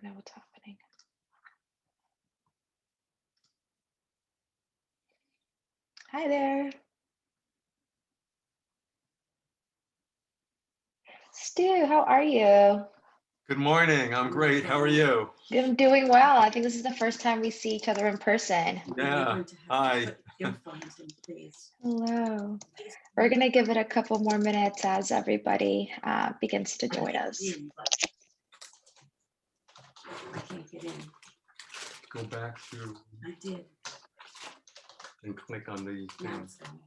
don't know what's happening. Hi there. Stu, how are you? Good morning. I'm great. How are you? I'm doing well. I think this is the first time we see each other in person. Yeah. Hi. Hello. We're going to give it a couple more minutes as everybody begins to join us. I can't get in. Go back to I did. and click on the Now thing. it's gone.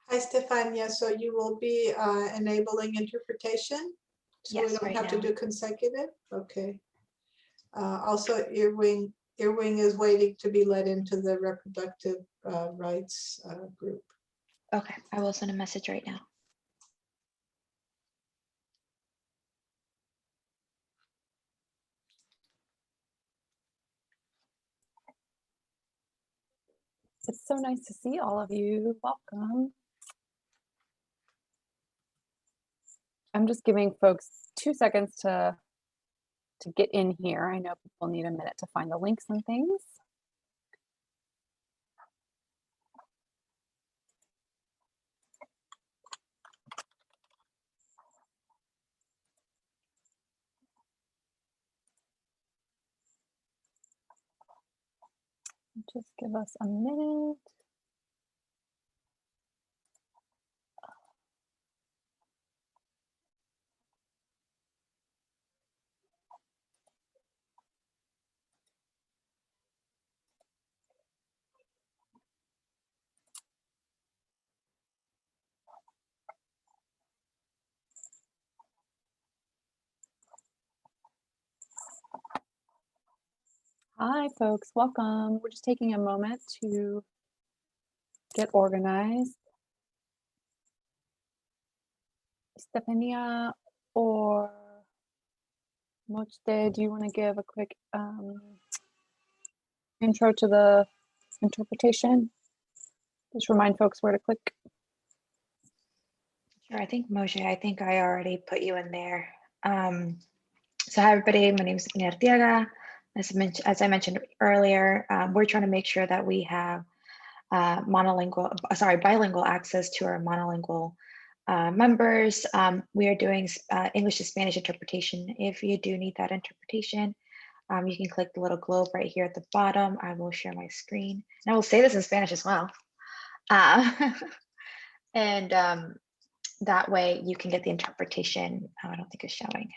Hi, Stefania. So you will be enabling interpretation? So Yes, we don't right have to now. do consecutive? Okay. Also, Earwing is waiting to be let into the reproductive rights group. Okay, I will send a message right now. It's so nice to see all of you. Welcome. I'm just giving folks 2 seconds to get in here. I know people need a minute to find the links and things. Just give us a minute. Hi, folks. Welcome. We're just taking a moment to get organized. Stefania or Mochte, do you want to give a quick intro to the interpretation? Just remind folks where to click. Sure, I think Moshe, I think I already put you in there. So hi everybody, my name is Ina Arteaga. As I mentioned earlier, we're trying to make sure that we have bilingual access to our monolingual members. We are doing English to Spanish interpretation. If you do need that interpretation, you can click the little globe right here at the bottom. I will share my screen. And I will say this in Spanish as well. And that way you can get the interpretation. Oh, I don't think it's showing.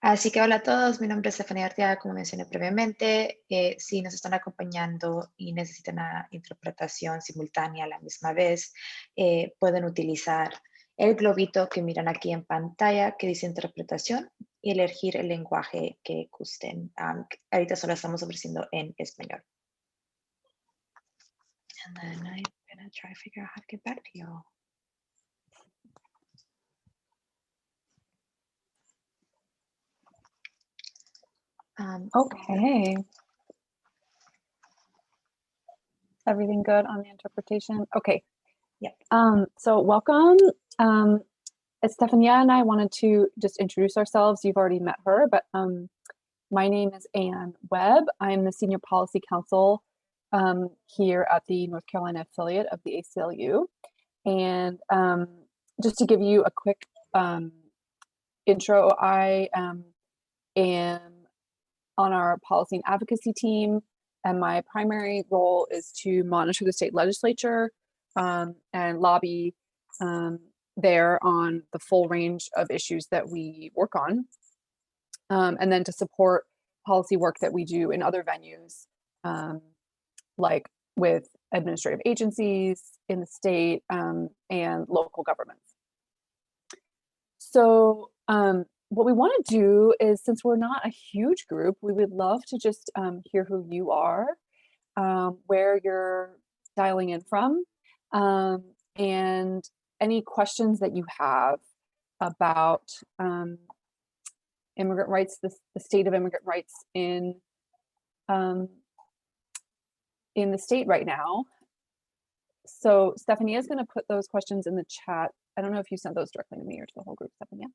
Así que hola a todos, mi nombre es Stefania Arteaga, como mencioné previamente. Si nos están acompañando y necesitan una interpretación simultánea a la misma vez, pueden utilizar el globito que miran aquí en pantalla que dice interpretación y elegir el lenguaje que gusten. Ahorita solo estamos ofreciendo en español. And then I'm gonna try to figure out how to get back to y'all. Okay. Everything good on the interpretation? Okay. Yep. So welcome. Stefania and I wanted to just introduce ourselves. You've already met her, but my name is Webb. I'm the Senior Policy Counsel here at the North Carolina affiliate of the ACLU. And just to give you a quick intro, I am on our policy and advocacy team, and my primary role is to monitor the state legislature and lobby there on the full range of issues that we work on, and then to support policy work that we do in other venues, like with administrative agencies in the state and local governments. So what we want to do is, since we're not a huge group, we would love to just hear who you are, where you're dialing in from, and any questions that you have about immigrant rights, the state of immigrant rights in the state right now. So Stephanie is going to put those questions in the chat. I don't know if you sent those directly to me or to the whole group, Stephanie.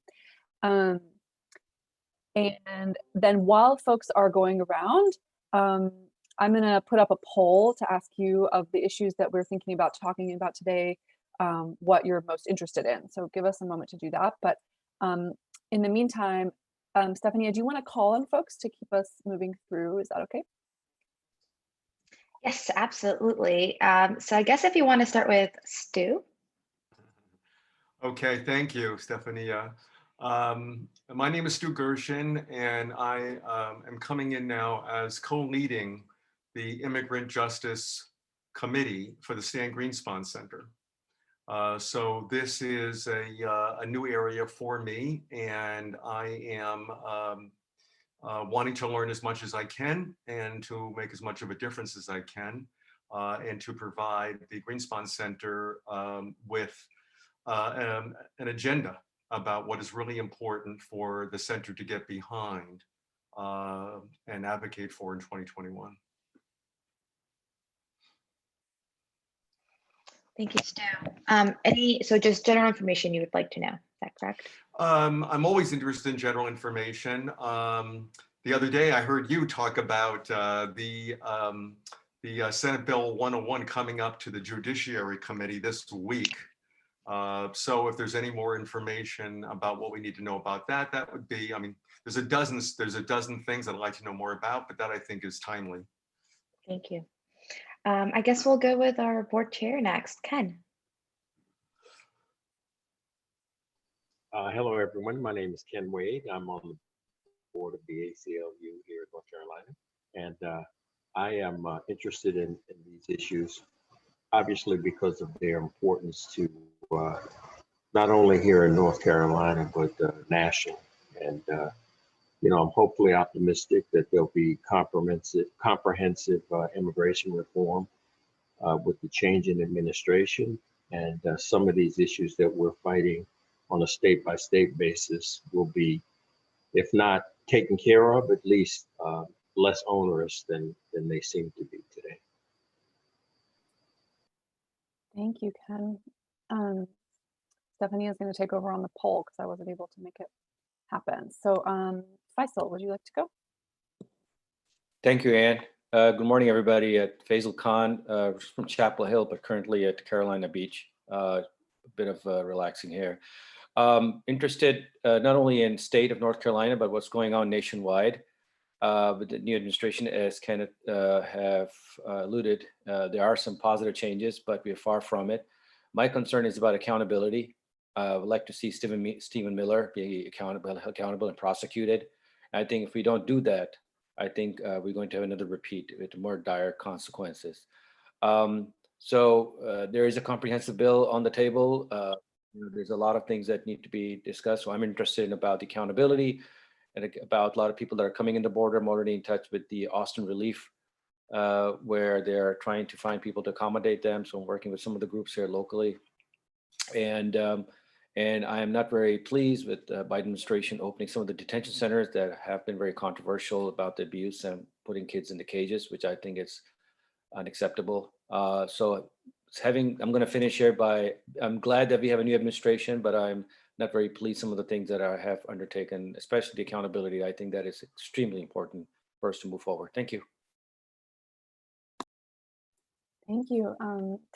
And then while folks are going around, I'm going to put up a poll to ask you of the issues that we're thinking about talking about today, what you're most interested in. So give us a moment to do that. But in the meantime, Stephanie, do you want to call on folks to keep us moving through? Is that okay? Yes, absolutely. So I guess if you want to start with Stu. Okay, thank you, Stefania. My name is Stu Gershon, and I am coming in now as co-leading the Immigrant Justice Committee for the Stan Greenspan Center. So this is a new area for me, and I am wanting to learn as much as I can and to make as much of a difference as I can, and to provide the Greenspan Center with an agenda about what is really important for the center to get behind and advocate for in 2021. Thank you, Stu. So just general information you would like to know, is that correct? I'm always interested in general information. The other day I heard you talk about the Senate Bill 101 coming up to the Judiciary Committee this week. So if there's any more information about what we need to know about that, that would be, I mean, there's a dozen things I'd like to know more about, but that I think is timely. Thank you. I guess we'll go with our board chair next, Ken. Hello, everyone. My name is Ken Wade. I'm on the board of the ACLU here in North Carolina, and I am interested in these issues, obviously because of their importance to not only here in North Carolina, but nationally. And you know, I'm hopefully optimistic that there'll be comprehensive immigration reform with the change in administration, and some of these issues that we're fighting on a state-by-state basis will be, if not taken care of, at least less onerous than they seem to be today. Thank you, Ken. Stephanie is going to take over on the poll because I wasn't able to make it happen. So Faisal, would you like to go? Thank you, Ann. Good morning, everybody. Faisal Khan from Chapel Hill, but currently at Carolina Beach. A bit of relaxing here. Interested not only in state of North Carolina, but what's going on nationwide. With the new administration, as Kenneth have alluded, there are some positive changes, but we are far from it. My concern is about accountability. I would like to see Stephen Miller be accountable and prosecuted. I think if we don't do that, I think we're going to have another repeat with more dire consequences. So there is a comprehensive bill on the table. You know, there's a lot of things that need to be discussed. So I'm interested in about the accountability and about a lot of people that are coming in the border. I'm already in touch with the Austin Relief, where they're trying to find people to accommodate them. So I'm working with some of the groups here locally. And I am not very pleased with the Biden administration opening some of the detention centers that have been very controversial about the abuse and putting kids into cages, which I think is unacceptable. So I'm going to finish here by, I'm glad that we have a new administration, but I'm not very pleased some of the things that I have undertaken, especially the accountability. I think that is extremely important for us to move forward. Thank you. Thank you.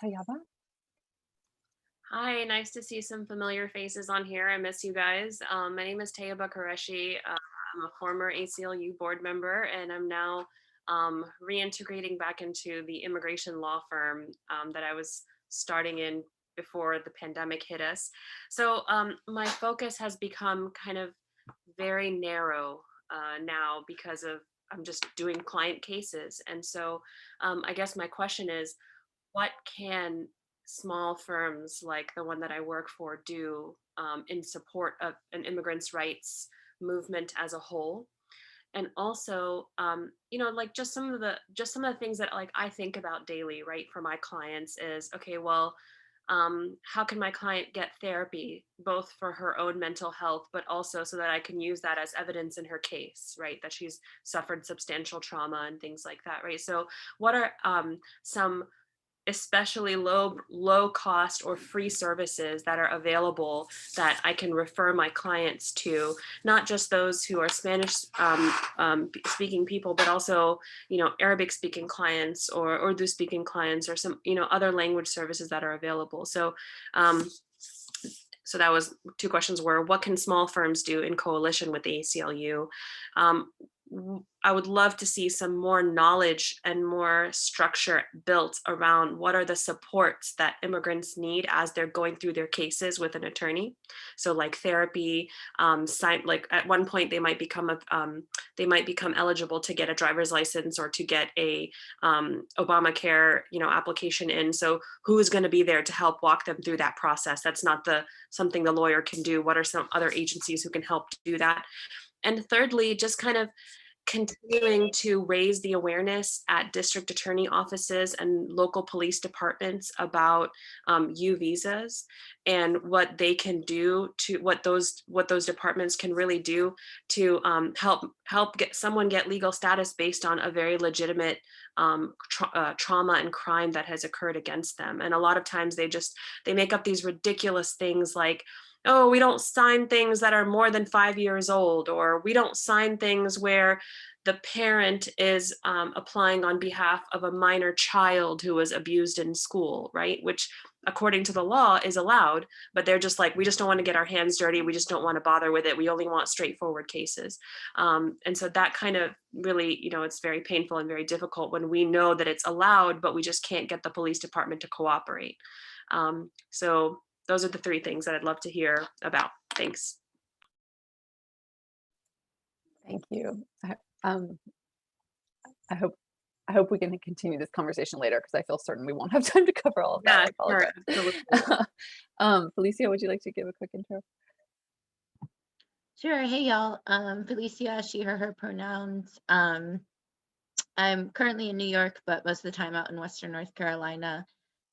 Tayaba? Hi, nice to see some familiar faces on here. I miss you guys. My name is Tayaba Qureshi. I'm a former ACLU board member, and I'm now reintegrating back into the immigration law firm that I was starting in before the pandemic hit us. So my focus has become kind of very narrow now because of I'm just doing client cases. And so I guess my question is, what can small firms like the one that I work for do in support of an immigrants' rights movement as a whole? And also, you know, like just some of the things that like I think about daily, right, for my clients is, okay, well, how can my client get therapy, both for her own mental health, but also so that I can use that as evidence in her case, right? That she's suffered substantial trauma and things like that, right? So what are some especially low cost or free services that are available that I can refer my clients to, not just those who are Spanish speaking people, but also, Arabic speaking clients or Urdu speaking clients, or some, other language services that are available. So that was two questions were, what can small firms do in coalition with the ACLU? I would love to see some more knowledge and more structure built around what are the supports that immigrants need as they're going through their cases with an attorney. So like therapy, like at one point they might become eligible to get a driver's license or to get a Obamacare, application in. So who is going to be there to help walk them through that process? That's not something the lawyer can do. What are some other agencies who can help do that? And thirdly, just kind of continuing to raise the awareness at district attorney offices and local police departments about U visas and what they can do to what those departments can really do to help get someone get legal status based on a very legitimate trauma and crime that has occurred against them. And a lot of times they make up these ridiculous things like, oh, we don't sign things that are more than 5 years old, or we don't sign things where the parent is applying on behalf of a minor child who was abused in school, right? Which according to the law is allowed, but they're just like, we just don't want to get our hands dirty. We just don't want to bother with it. We only want straightforward cases. And so that kind of really, it's very painful and very difficult when we know that it's allowed, but we just can't get the police department to cooperate. So those are the three things that I'd love to hear about. Thanks. Thank you. I hope we can continue this conversation later because I feel certain we won't have time to cover all of that. Sure. Felicia, would you like to give a quick intro? Sure. Hey, y'all. Felicia, she, her pronouns. I'm currently in New York, but most of the time out in Western North Carolina.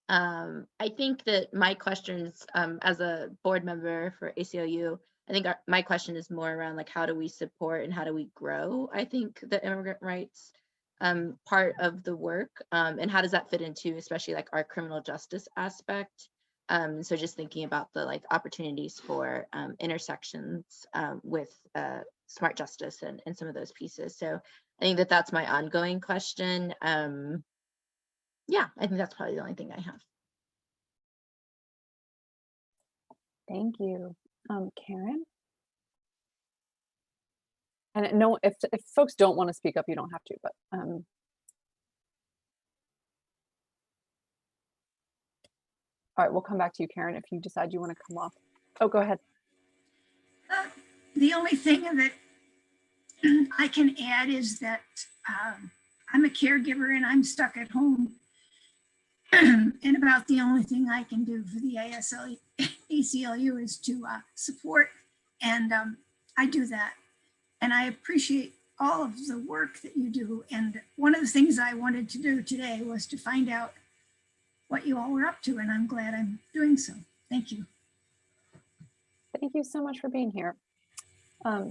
I think that my questions as a board member for ACLU, I think my question is more around like, how do we support and how do we grow? I think the immigrant rights part of the work, and how does that fit into especially like our criminal justice aspect? So just thinking about the like opportunities for intersections with smart justice and some of those pieces. So I think that's my ongoing question. Yeah, I think that's probably the only thing I have. Thank you. Karen? And no, if folks don't want to speak up, you don't have to, but all right, we'll come back to you, Karen, if you decide you want to come off. Oh, go ahead. The only thing that I can add is that I'm a caregiver and I'm stuck at home. And about the only thing I can do for the ACLU is to support, and I do that. And I appreciate all of the work that you do. And one of the things I wanted to do today was to find out what you all were up to, and I'm glad I'm doing so. Thank you. Thank you so much for being here.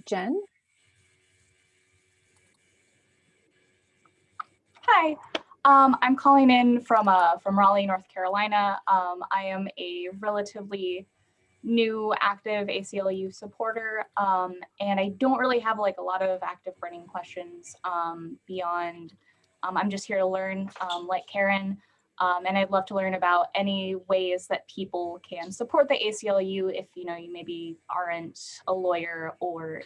Jen? Hi. I'm calling in from Raleigh, North Carolina. I am a relatively new active ACLU supporter, and I don't really have like a lot of active burning questions beyond. I'm just here to learn, like Karen, and I'd love to learn about any ways that people can support the ACLU if you maybe aren't a lawyer or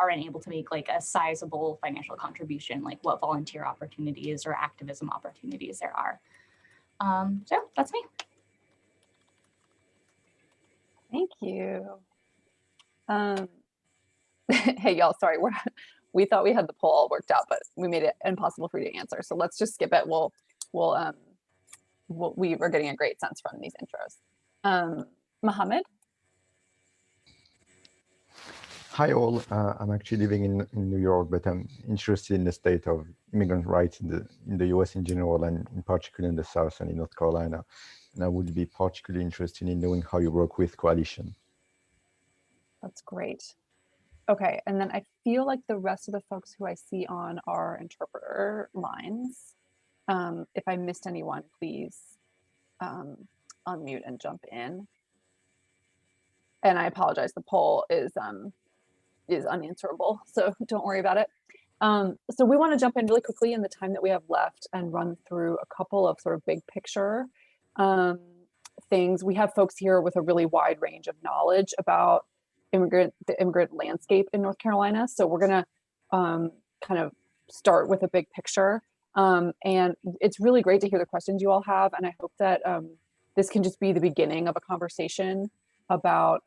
aren't able to make like a sizable financial contribution, like what volunteer opportunities or activism opportunities there are. So that's me. Thank you. Hey, y'all, sorry, we thought we had the poll all worked out, but we made it impossible for you to answer. So let's just skip it. We were getting a great sense from these intros. Mohammed? Hi all, I'm actually living in New York, but I'm interested in the state of immigrant rights in the US in general, and in particular in the South and in North Carolina. and I would be particularly interested in knowing how you work with coalition. That's great. Okay, and then I feel like the rest of the folks who I see on our interpreter lines, if I missed anyone, please unmute and jump in. And I apologize, the poll is unanswerable, so don't worry about it. So we want to jump in really quickly in the time that we have left and run through a couple of sort of big picture things. We have folks here with a really wide range of knowledge about the immigrant landscape in North Carolina. So we're gonna kind of start with a big picture. And it's really great to hear the questions you all have. And I hope that this can just be the beginning of a conversation about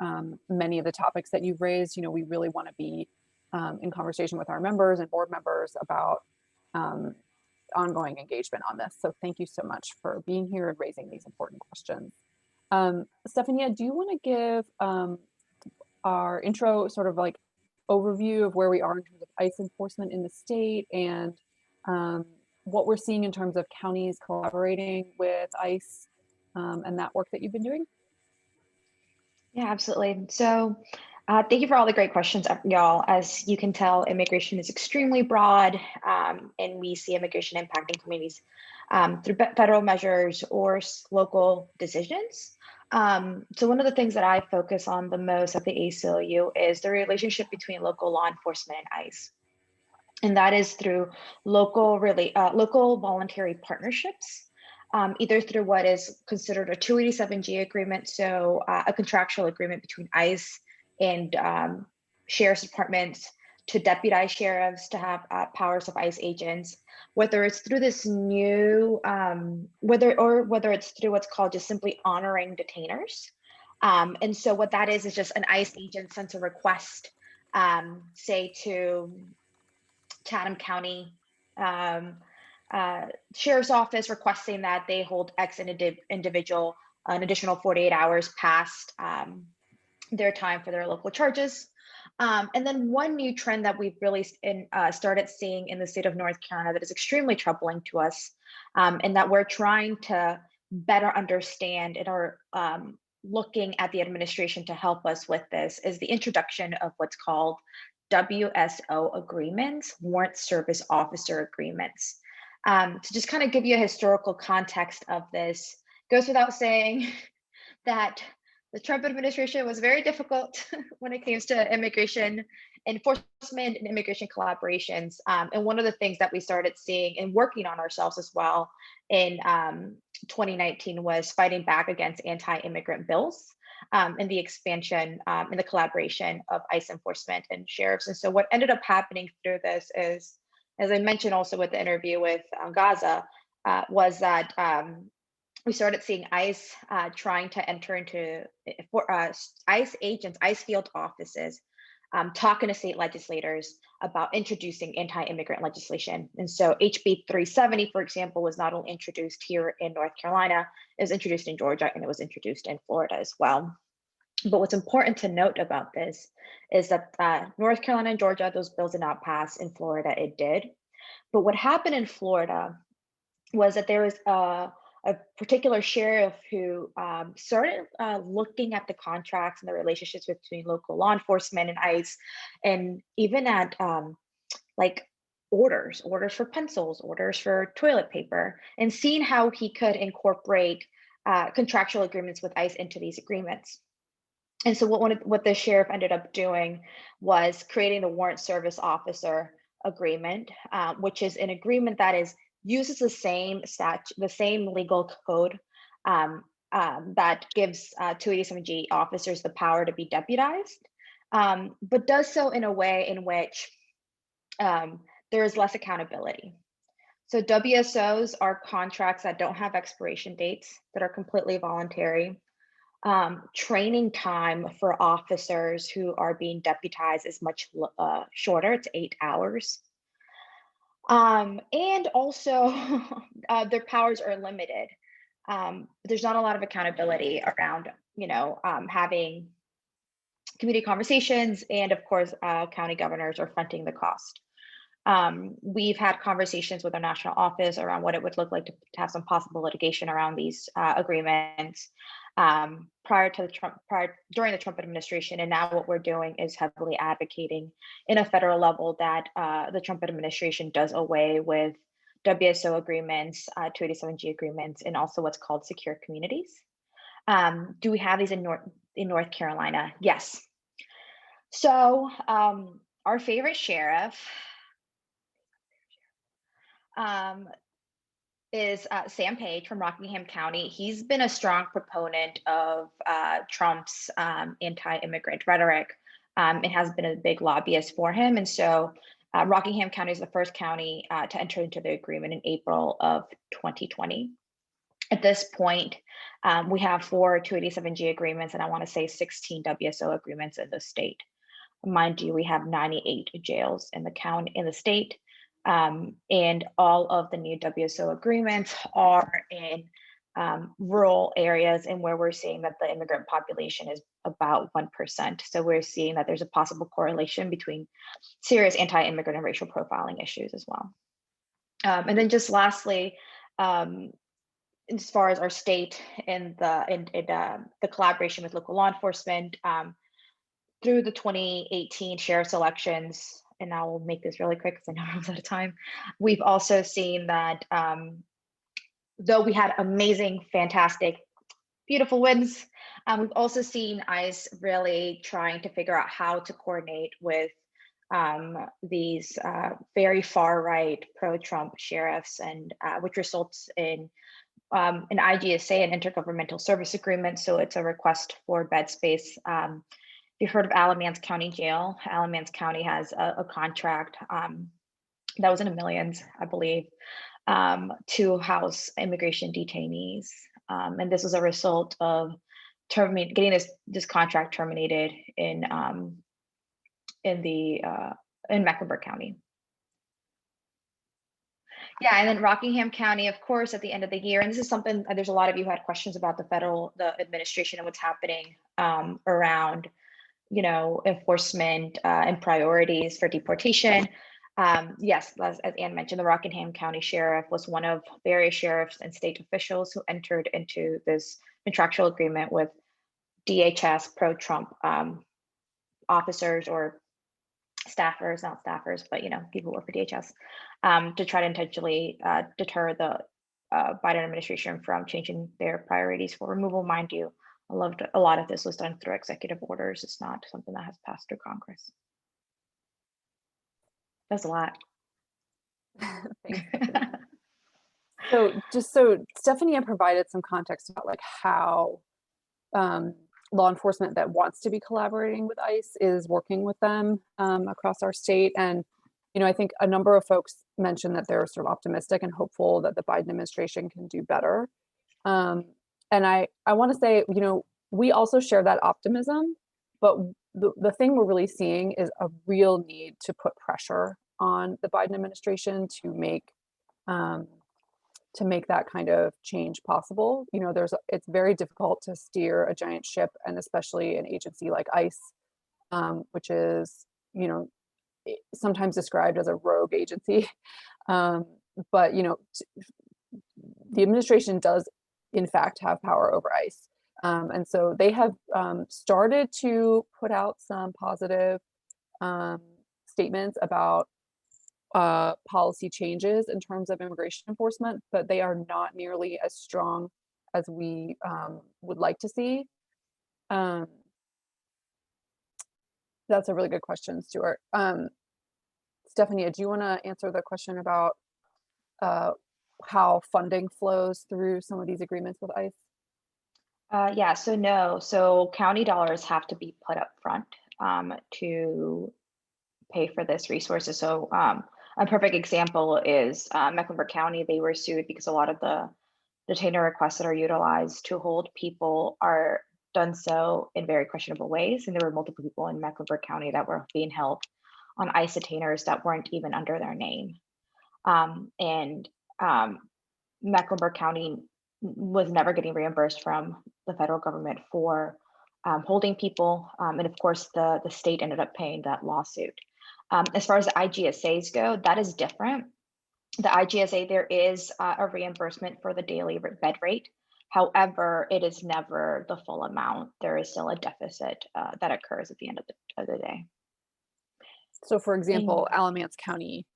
many of the topics that you've raised. You know, we really want to be in conversation with our members and board members about ongoing engagement on this. So thank you so much for being here and raising these important questions. Stefania, do you want to give our intro sort of like overview of where we are in terms of ICE enforcement in the state and what we're seeing in terms of counties collaborating with ICE and that work that you've been doing? Yeah, absolutely. So thank you for all the great questions, y'all. As you can tell, immigration is extremely broad, and we see immigration impacting communities through federal measures or local decisions. So one of the things that I focus on the most at the ACLU is the relationship between local law enforcement and ICE. And that is through local voluntary partnerships, either through what is considered a 287G agreement, so a contractual agreement between ICE and sheriff's departments to deputize sheriffs to have powers of ICE agents, whether it's through this new, whether it's through what's called just simply honoring detainers. And so what that is just an ICE agent sends a request, say to Chatham County Sheriff's Office requesting that they hold X individual an additional 48 hours past their time for their local charges. And then one new trend that we've really started seeing in the state of North Carolina that is extremely troubling to us, and that we're trying to better understand and are looking at the administration to help us with this, is the introduction of what's called WSO agreements, warrant service officer agreements. To just kind of give you a historical context of this, goes without saying that the Trump administration was very difficult when it came to immigration enforcement and immigration collaborations. And one of the things that we started seeing and working on ourselves as well in 2019 was fighting back against anti-immigrant bills and the expansion and the collaboration of ICE enforcement and sheriffs. And so what ended up happening through this is, as I mentioned also with the interview with Gaza, was that we started seeing ICE trying to enter into ICE agents, ICE field offices, talking to state legislators about introducing anti-immigrant legislation. And so HB 370, for example, was not only introduced here in North Carolina, it was introduced in Georgia, and it was introduced in Florida as well. But what's important to note about this is that North Carolina and Georgia, those bills did not pass. In Florida, it did. But what happened in Florida was that there was a particular sheriff who started looking at the contracts and the relationships between local law enforcement and ICE, and even at like orders for pencils, orders for toilet paper, and seeing how he could incorporate contractual agreements with ICE into these agreements. And so what the sheriff ended up doing was creating the warrant service officer agreement, which is an agreement that uses the same legal code that gives 287G officers the power to be deputized, but does so in a way in which there is less accountability. So WSOs are contracts that don't have expiration dates, that are completely voluntary. Training time for officers who are being deputized is much shorter, it's 8 hours. And also their powers are limited. There's not a lot of accountability around, having community conversations, and of course, county governors are fronting the cost. We've had conversations with our national office around what it would look like to have some possible litigation around these agreements during the Trump administration. And now what we're doing is heavily advocating in a federal level that the Trump administration does away with WSO agreements, 287G agreements, and also what's called secure communities. Do we have these in North Carolina? Yes. So our favorite sheriff is Sam Page from Rockingham County. He's been a strong proponent of Trump's anti-immigrant rhetoric and has been a big lobbyist for him. And so Rockingham County is the first county to enter into the agreement in April of 2020. At this point, we have 4 287G agreements, and I want to say 16 WSO agreements in the state. Mind you, we have 98 jails in the state. And all of the new WSO agreements are in rural areas, and where we're seeing that the immigrant population is about 1%. So we're seeing that there's a possible correlation between serious anti-immigrant and racial profiling issues as well. And then just lastly, as far as our state and the collaboration with local law enforcement, through the 2018 sheriff's elections, and I will make this really quick because I know I'm out of time. We've also seen that though we had amazing, fantastic, beautiful wins, we've also seen ICE really trying to figure out how to coordinate with these very far right pro-Trump sheriffs, and which results in an IGSA, an intergovernmental service agreement. So it's a request for bed space. You've heard of Alamance County Jail. Alamance County has a contract that was in the millions, I believe, to house immigration detainees. And this was a result of getting this contract terminated in Mecklenburg County. Yeah, and then Rockingham County, of course, at the end of the year, and this is something, there's a lot of you who had questions about the administration and what's happening around enforcement and priorities for deportation. Yes, as Ann mentioned, the Rockingham County Sheriff was one of various sheriffs and state officials who entered into this contractual agreement with DHS pro-Trump officers or staffers, not staffers, but people who work for DHS, to try to intentionally deter the Biden administration from changing their priorities for removal. Mind you, a lot of this was done through executive orders. It's not something that has passed through Congress. That's a lot. So Stephanie had provided some context about how law enforcement that wants to be collaborating with ICE is working with them across our state. And, I think a number of folks mentioned that they're sort of optimistic and hopeful that the Biden administration can do better. And I want to say, we also share that optimism, but the thing we're really seeing is a real need to put pressure on the Biden administration to make that kind of change possible. It's very difficult to steer a giant ship, and especially an agency like ICE, which is, sometimes described as a rogue agency. But, the administration does in fact have power over ICE. And so they have started to put out some positive statements about policy changes in terms of immigration enforcement, but they are not nearly as strong as we would like to see. That's a really good question, Stuart. Stephanie, do you want to answer the question about how funding flows through some of these agreements with ICE? Yeah, so county dollars have to be put up front to pay for this resources. So a perfect example is Mecklenburg County. They were sued because a lot of the detainer requests that are utilized to hold people are done so in very questionable ways. And there were multiple people in Mecklenburg County that were being held on ICE detainers that weren't even under their name. Mecklenburg County was never getting reimbursed from the federal government for holding people. And of course, the state ended up paying that lawsuit. As far as the IGSAs go, that is different. The IGSA, there is a reimbursement for the daily bed rate. However, it is never the full amount. There is still a deficit that occurs at the end of the day. So for example, Alamance County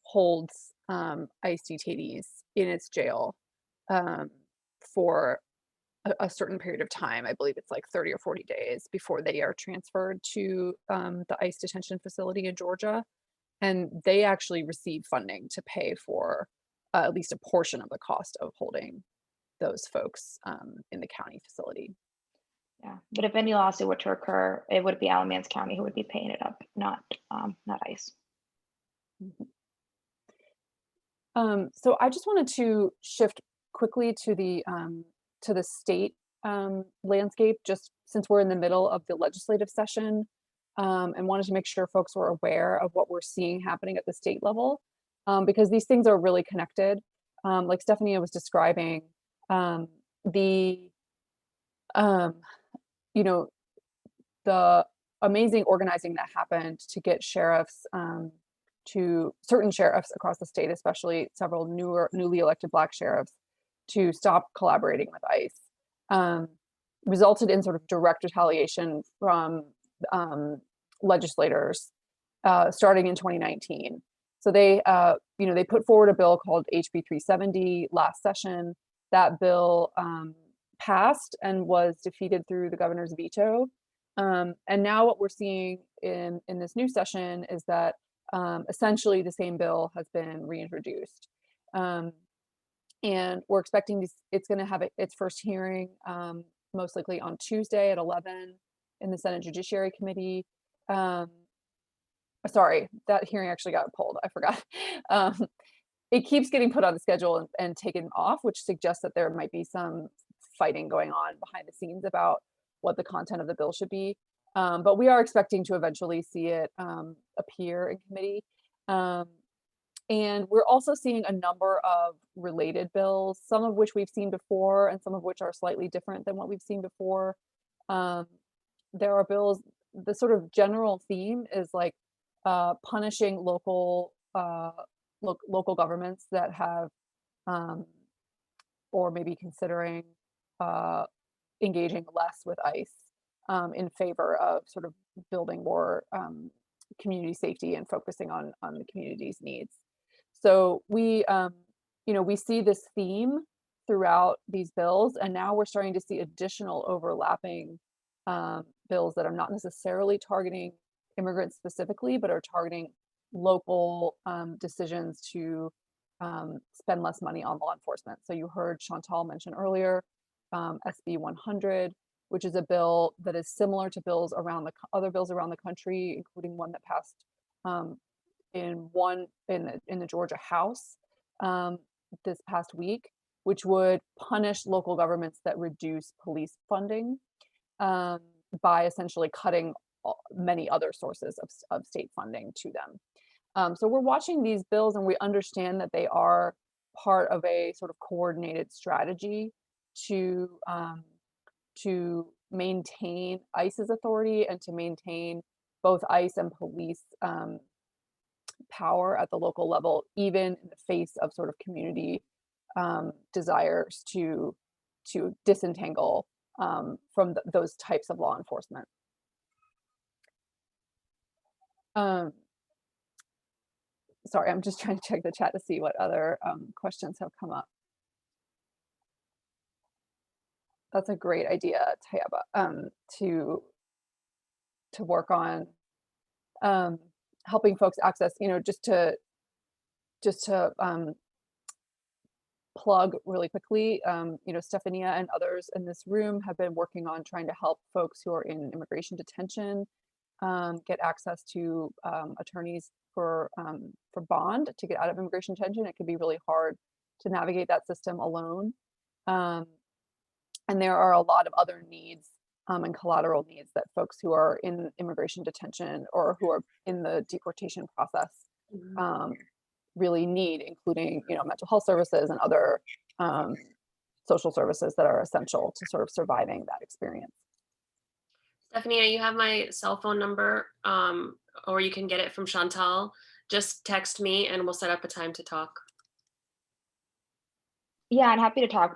holds ICE detainees in its jail for a certain period of time. I believe it's like 30 or 40 days before they are transferred to the ICE detention facility in Georgia. And they actually receive funding to pay for at least a portion of the cost of holding those folks in the county facility. Yeah, but if any lawsuit were to occur, it would be Alamance County who would be paying it up, not ICE. So I just wanted to shift quickly to the state landscape, just since we're in the middle of the legislative session, and wanted to make sure folks were aware of what we're seeing happening at the state level, because these things are really connected. Like Stephanie was describing, the amazing organizing that happened to get sheriffs, to certain sheriffs across the state, especially several newly elected Black sheriffs, to stop collaborating with ICE, resulted in sort of direct retaliation from legislators starting in 2019. So they put forward a bill called HB 370 last session. That bill passed and was defeated through the governor's veto. And now what we're seeing in this new session is that essentially the same bill has been reintroduced. And we're expecting it's going to have its first hearing most likely on Tuesday at 11 in the Senate Judiciary Committee. Sorry, that hearing actually got pulled. I forgot. It keeps getting put on the schedule and taken off, which suggests that there might be some fighting going on behind the scenes about what the content of the bill should be. But we are expecting to eventually see it appear in committee. And we're also seeing a number of related bills, some of which we've seen before and some of which are slightly different than what we've seen before. There are bills, the sort of general theme is like punishing local governments that have, or maybe considering engaging less with ICE in favor of sort of building more community safety and focusing on the community's needs. So we see this theme throughout these bills, and now we're starting to see additional overlapping bills that are not necessarily targeting immigrants specifically, but are targeting local decisions to spend less money on law enforcement. So you heard Chantal mention earlier, SB 100, which is a bill that is similar to bills around other bills around the country, including one that passed in the Georgia House this past week, which would punish local governments that reduce police funding by essentially cutting many other sources of state funding to them. So we're watching these bills, and we understand that they are part of a sort of coordinated strategy to maintain ICE's authority and to maintain both ICE and police power at the local level, even in the face of sort of community desires to disentangle from those types of law enforcement. Sorry, I'm just trying to check the chat to see what other questions have come up. That's a great idea, Tayaba, to work on helping folks access, just to plug really quickly, Stephania and others in this room have been working on trying to help folks who are in immigration detention get access to attorneys for bond to get out of immigration detention. It can be really hard to navigate that system alone. And there are a lot of other needs and collateral needs that folks who are in immigration detention or who are in the deportation process really need, including mental health services and other social services that are essential to sort of surviving that experience. Stephanie, you have my cell phone number. or you can get it from Chantal, just text me and we'll set up a time to talk. Yeah, I'm happy to talk.